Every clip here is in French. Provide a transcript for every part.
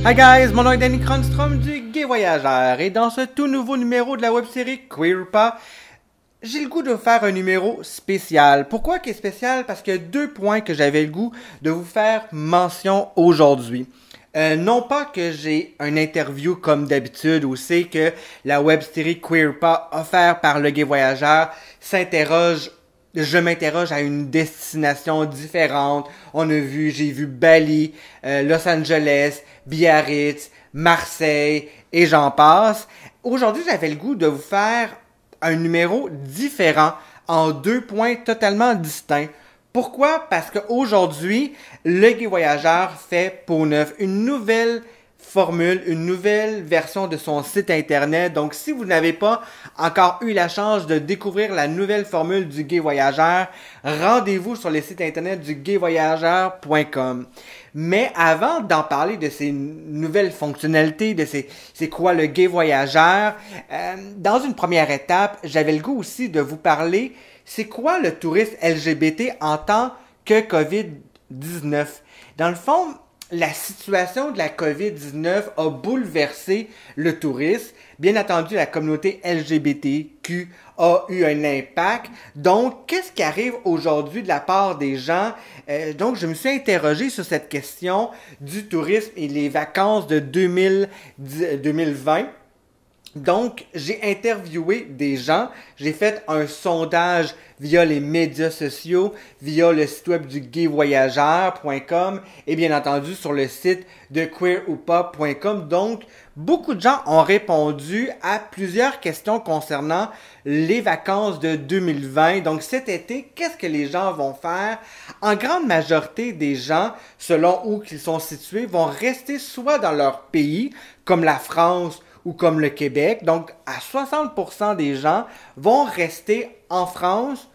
Hi guys, mon nom est Danny Cronstrom du Gay Voyageur et dans ce tout nouveau numéro de la web-série Queer ou pas, j'ai le goût de vous faire un numéro spécial. Pourquoi qu'il est spécial? Parce qu'il y a deux points que j'avais le goût de vous faire mention aujourd'hui. Non pas que j'ai une interview comme d'habitude où c'est que la web-série Queer ou pas offerte par le Gay Voyageur je m'interroge à une destination différente. J'ai vu Bali, Los Angeles, Biarritz, Marseille et j'en passe. Aujourd'hui, j'avais le goût de vous faire un numéro différent en deux points totalement distincts. Pourquoi? Parce qu'aujourd'hui, le Gay Voyageur fait peau neuve une nouvelle formule, une nouvelle version de son site internet. Donc, si vous n'avez pas encore eu la chance de découvrir la nouvelle formule du Gay Voyageur, rendez-vous sur le site internet du gayvoyageur.com. Mais avant d'en parler de ces nouvelles fonctionnalités, de c'est quoi le Gay Voyageur, dans une première étape, j'avais le goût aussi de vous parler, c'est quoi le tourisme LGBT en tant que COVID-19. Dans le fond, la situation de la COVID-19 a bouleversé le tourisme. Bien entendu, la communauté LGBTQ a eu un impact. Donc, qu'est-ce qui arrive aujourd'hui de la part des gens? Donc, je me suis interrogé sur cette question du tourisme et les vacances de 2020. Donc, j'ai interviewé des gens, j'ai fait un sondage via les médias sociaux, via le site web du gayvoyageur.com et bien entendu sur le site de queeroupas.com. Donc, beaucoup de gens ont répondu à plusieurs questions concernant les vacances de 2020. Donc, cet été, qu'est-ce que les gens vont faire? En grande majorité des gens, selon où ils sont situés, vont rester soit dans leur pays, comme la France, ou comme le Québec. Donc, à 60% des gens vont rester en France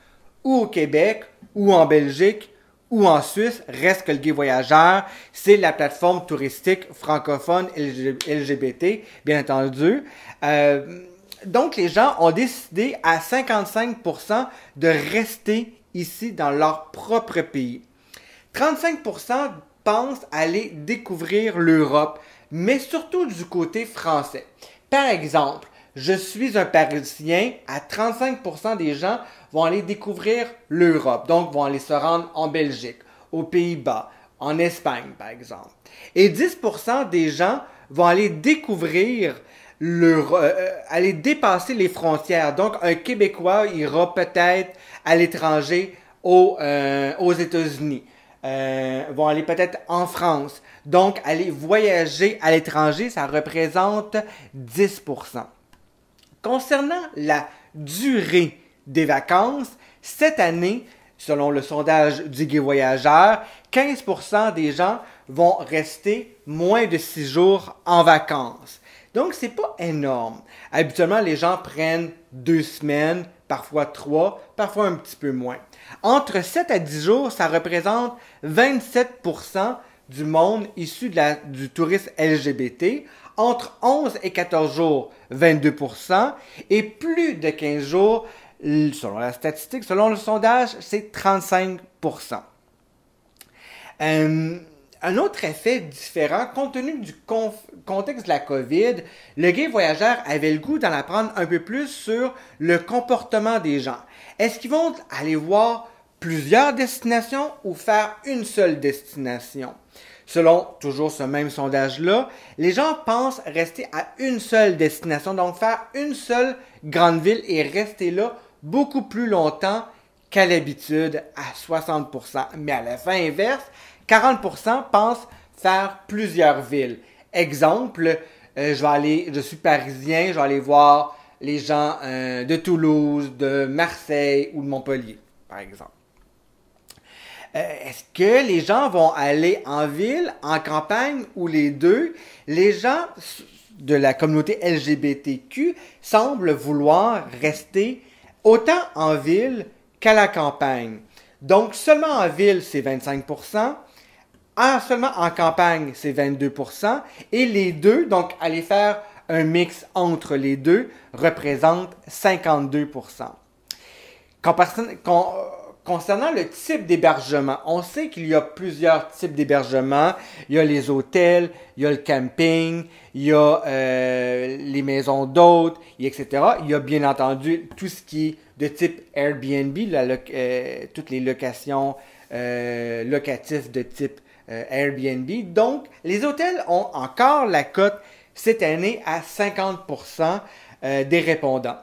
ou au Québec ou en Belgique ou en Suisse. Reste que le Gay Voyageur, c'est la plateforme touristique francophone LGBT, bien entendu. Donc, les gens ont décidé à 55% de rester ici dans leur propre pays. 35% pensent aller découvrir l'Europe, mais surtout du côté français. Par exemple, je suis un Parisien, à 35% des gens vont aller découvrir l'Europe, donc vont aller se rendre en Belgique, aux Pays-Bas, en Espagne par exemple. Et 10% des gens vont aller découvrir aller dépasser les frontières. Donc un Québécois ira peut-être à l'étranger aux États-Unis. Vont aller peut-être en France. Donc, aller voyager à l'étranger, ça représente 10%. Concernant la durée des vacances, cette année, selon le sondage du Gay Voyageur, 15% des gens vont rester moins de 6 jours en vacances. Donc, c'est pas énorme. Habituellement, les gens prennent 2 semaines, parfois 3, parfois un petit peu moins. Entre 7 à 10 jours, ça représente 27% du monde issu du tourisme LGBT. Entre 11 et 14 jours, 22%. Et plus de 15 jours, selon la statistique, selon le sondage, c'est 35%. Un autre effet différent, compte tenu du contexte de la COVID, le Gay Voyageur avait le goût d'en apprendre un peu plus sur le comportement des gens. Est-ce qu'ils vont aller voir plusieurs destinations ou faire une seule destination? Selon toujours ce même sondage-là, les gens pensent rester à une seule destination, donc faire une seule grande ville et rester là beaucoup plus longtemps qu'à l'habitude, à 60%. Mais à la fin inverse, 40% pensent faire plusieurs villes. Exemple, je suis parisien, je vais aller voir les gens de Toulouse, de Marseille ou de Montpellier, par exemple. Est-ce que les gens vont aller en ville, en campagne ou les deux? Les gens de la communauté LGBTQ semblent vouloir rester autant en ville qu'à la campagne. Donc, seulement en ville, c'est 25%. Seulement en campagne, c'est 22%. Et les deux, donc aller faire un mix entre les deux, représente 52%. concernant le type d'hébergement, on sait qu'il y a plusieurs types d'hébergement. Il y a les hôtels, il y a le camping, il y a les maisons d'hôtes, etc. Il y a bien entendu tout ce qui est de type Airbnb, toutes les locations locatives de type Airbnb. Donc, les hôtels ont encore la cote cette année à 50% des répondants.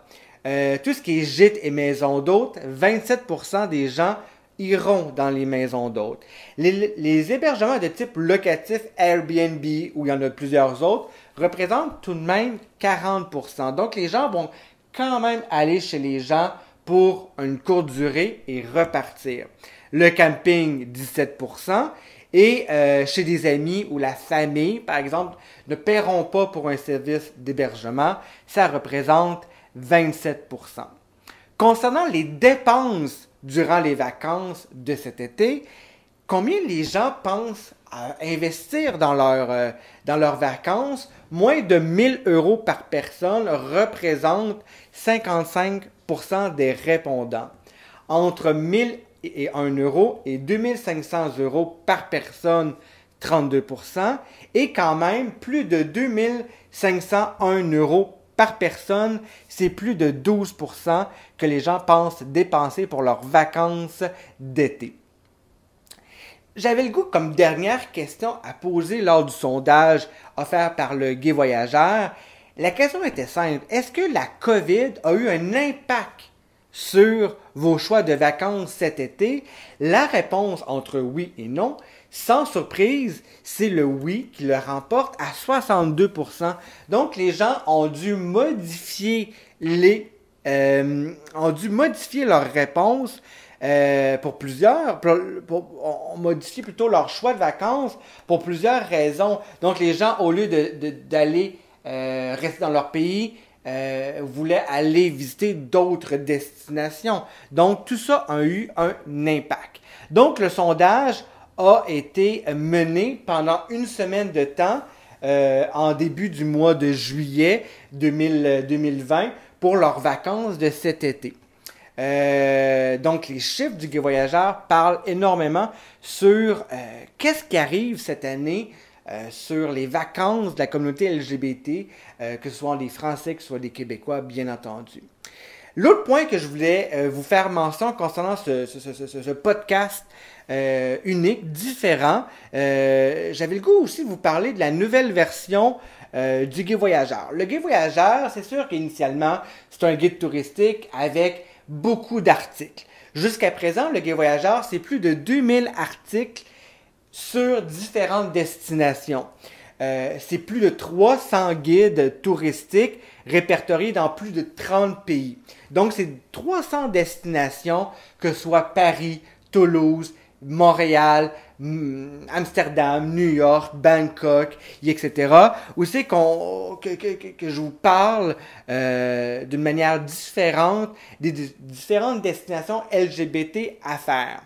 Tout ce qui est gîtes et maisons d'hôtes, 27% des gens iront dans les maisons d'hôtes. Les hébergements de type locatif Airbnb, où il y en a plusieurs autres, représentent tout de même 40%. Donc, les gens vont quand même aller chez les gens pour une courte durée et repartir. Le camping, 17%. Et chez des amis ou la famille, par exemple, ne paieront pas pour un service d'hébergement, ça représente 27%. Concernant les dépenses durant les vacances de cet été, combien les gens pensent à investir dans leurs vacances? Moins de 1 000 € par personne représente 55% des répondants. Entre 1 000 et 1 euro et 2 500 € par personne, 32%, et quand même plus de 2 501 € par personne, c'est plus de 12% que les gens pensent dépenser pour leurs vacances d'été. J'avais le goût comme dernière question à poser lors du sondage offert par le Gai Voyageur. La question était simple. Est-ce que la COVID a eu un impact sur vos choix de vacances cet été? La réponse entre oui et non, sans surprise, c'est le oui qui le remporte à 62%. Donc, les gens ont dû modifier leur réponse pour plusieurs, on modifie plutôt leur choix de vacances pour plusieurs raisons. Donc, les gens, au lieu d'aller rester dans leur pays, voulaient aller visiter d'autres destinations. Donc, tout ça a eu un impact. Donc, le sondage a été mené pendant une semaine de temps en début du mois de juillet 2020 pour leurs vacances de cet été. Donc, les chiffres du Gai Voyageur parlent énormément sur qu'est-ce qui arrive cette année sur les vacances de la communauté LGBT, que ce soit des Français, que ce soit des Québécois, bien entendu. L'autre point que je voulais vous faire mention concernant ce podcast unique, différent, j'avais le goût aussi de vous parler de la nouvelle version du Gai Voyageur. Le Gai Voyageur, c'est sûr qu'initialement, c'est un guide touristique avec beaucoup d'articles. Jusqu'à présent, le Gai Voyageur, c'est plus de 2000 articles sur différentes destinations. C'est plus de 300 guides touristiques répertoriés dans plus de 30 pays. Donc, c'est 300 destinations, que ce soit Paris, Toulouse, Montréal, Amsterdam, New York, Bangkok, etc. Où c'est que je vous parle d'une manière différente des différentes destinations LGBT à faire.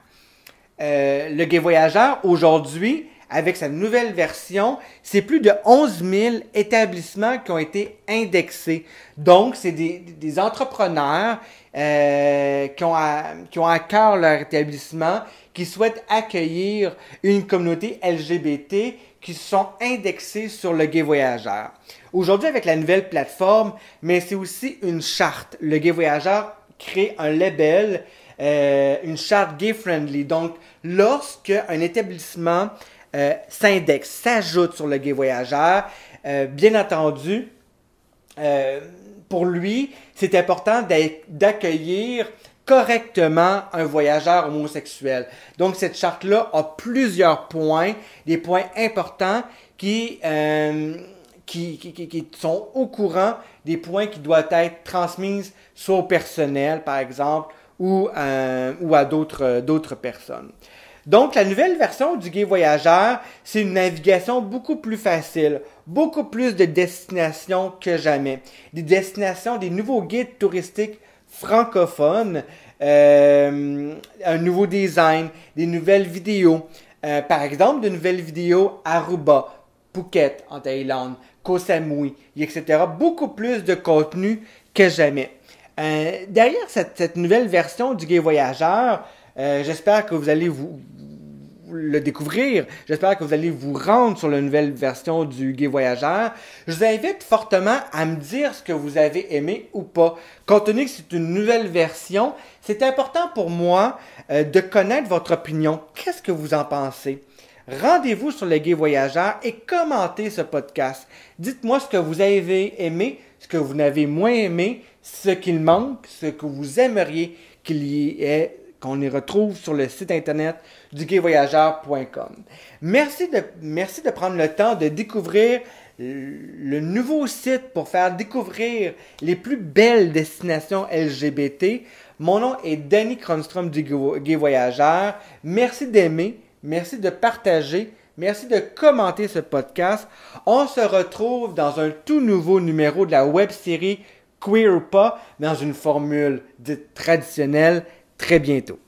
Le Gai Voyageur, aujourd'hui, avec sa nouvelle version, c'est plus de 11 000 établissements qui ont été indexés. Donc, c'est des entrepreneurs qui ont à cœur leur établissement, qui souhaitent accueillir une communauté LGBT qui sont indexés sur le Gai Voyageur. Aujourd'hui, avec la nouvelle plateforme, mais c'est aussi une charte. Le Gai Voyageur crée un label, une charte gay-friendly. Donc, lorsque un établissement s'indexe, s'ajoute sur le Gai Voyageur, bien entendu, pour lui, c'est important d'accueillir correctement un voyageur homosexuel. Donc, cette charte-là a plusieurs points, des points importants qui sont au courant des points qui doivent être transmis soit au personnel, par exemple, ou à d'autres personnes. Donc, la nouvelle version du Gai Voyageur, c'est une navigation beaucoup plus facile, beaucoup plus de destinations que jamais. Des destinations, des nouveaux guides touristiques francophones, un nouveau design, des nouvelles vidéos. Par exemple, de nouvelles vidéos Aruba, Phuket en Thaïlande, Koh Samui, etc. Beaucoup plus de contenu que jamais. Derrière cette nouvelle version du Gai Voyageur, J'espère que vous allez le découvrir. J'espère que vous allez vous rendre sur la nouvelle version du Gai Voyageur. Je vous invite fortement à me dire ce que vous avez aimé ou pas. Compte tenu que c'est une nouvelle version, c'est important pour moi de connaître votre opinion. Qu'est-ce que vous en pensez? Rendez-vous sur le Gai Voyageur et commentez ce podcast. Dites-moi ce que vous avez aimé, ce que vous n'avez moins aimé, ce qu'il manque, ce que vous aimeriez qu'il y ait, qu'on y retrouve sur le site internet du gayvoyageur.com. Merci de prendre le temps de découvrir le nouveau site pour faire découvrir les plus belles destinations LGBT. Mon nom est Danny Cronstrom du Gai Voyageur. Merci d'aimer, merci de partager, merci de commenter ce podcast. On se retrouve dans un tout nouveau numéro de la web-série Queer ou pas, dans une formule dite traditionnelle, très bientôt.